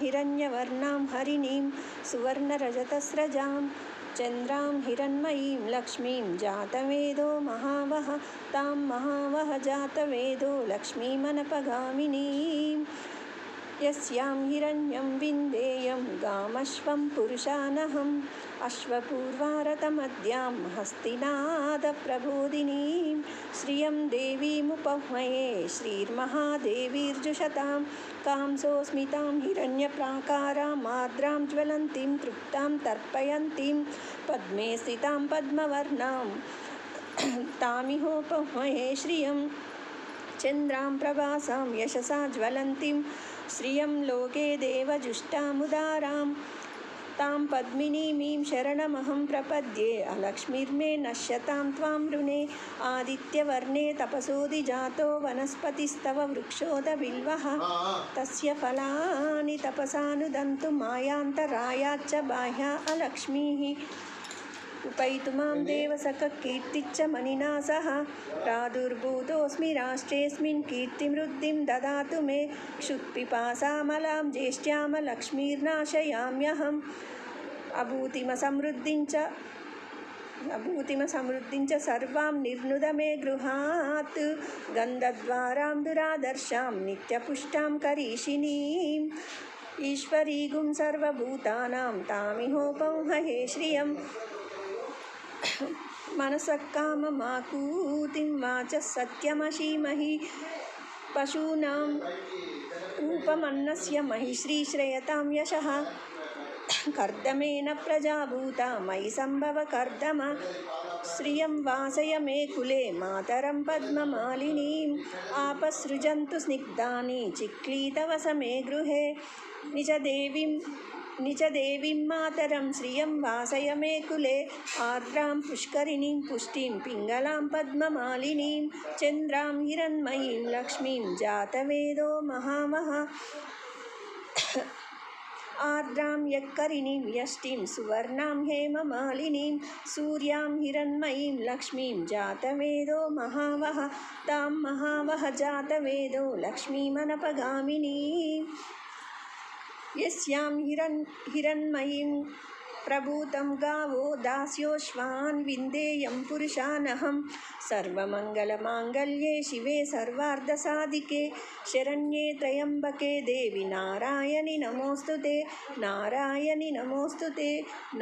हिरण्यवर्णां हरिणीं सुवर्णरजतस्रजां चन्द्रां हिरण्मयीं लक्ष्मीं जातवेदो महावः तां महावः जातवेदो लक्ष्मीमनपगामिनीं यस्यां हिरण्यं विन्देयं गामश्वं पुरुषानहम् अश्वपूर्वारतमद्यां हस्तिनादप्रबोधिनीं श्रियं देवीमुपह्मये श्रीर्महादेवीर्जुषतां कांसोऽस्मितां हिरण्यप्राकारां आर्द्रां ज्वलन्तीं तृप्तां तर्पयन्तीं पद्मे स्थितां पद्मवर्णां तामिहोपह्मये श्रियं चन्द्रां प्रभासां यशसा ज्वलन्तीं श्रियं लोके देवजुष्टामुदारां तां पद्मिनीमीं शरणमहं प्रपद्ये अलक्ष्मीर्मे नश्यतां त्वां वृणे आदित्यवर्णे तपसोऽधिजातो वनस्पतिस्तव वृक्षोदबिल्वः तस्य फलानि तपसानुदन्तु मायान्तरायाच्च बाह्या अलक्ष्मीः उपैतु मां देवसखकीर्तिच्च मनिना सह प्रादुर्भूतोऽस्मि राष्ट्रेऽस्मिन् कीर्तिमृद्धिं ददातु मे क्षुत्पिपासामलां ज्येष्ठ्यामलक्ष्मीर्नाशयाम्यहम् अभूतिमसमृद्धिं च सर्वां निर्नुद मे गृहात् गन्धद्वारां दुरादर्शां नित्यपुष्टां करीषिणीम् ईश्वरीगुं सर्वभूतानां तामिहोपह्मये श्रियं मनसः काममाकूतिं वाचः सत्यमशीमहि पशूनां रूपमन्नस्य महिश्रीश्रयतां यशः कर्दमेन प्रजाभूता मयि सम्भव कर्दम श्रियं वासय मे कुले मातरं पद्ममालिनीम् आपसृजन्तु स्निग्धानि चिक्लीतवस मे गृहे निज देवीं मातरं श्रियं वासय मे कुले आर्द्रां पुष्करिणीं पुष्टिं पिङ्गलां पद्ममालिनीं चन्द्रां हिरण्मयीं लक्ष्मीं जातवेदो महावः आर्द्रां यक्करिणीं यष्टिं सुवर्णां हेममालिनीं सूर्यां हिरण्मयीं लक्ष्मीं जातवेदो महावः तां महावः जातवेदो लक्ष्मीमनपगामिनीं यस्यां हिरण्मयीं प्रभूतं गावो दास्योश्वान् विन्देयं पुरुषानहं सर्वमङ्गलमाङ्गल्ये शिवे सर्वार्धसाधिके शरण्ये त्र्यम्बके देवि नारायणि नमोऽस्तुते नारायणि नमोऽस्तुते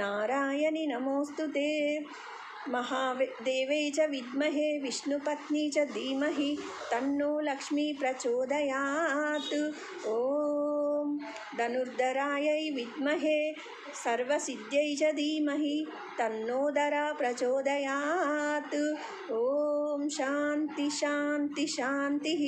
नारायणि नमोऽस्तुते महादेवै च विद्महे विष्णुपत्नी च धीमहि तन्नो लक्ष्मी प्रचोदयात् ॐ धनुर्धरायै विद्महे सर्वसिद्ध्यै च धीमहि तन्नो धरा प्रचोदयात् ॐ शान्ति शान्ति शान्तिः।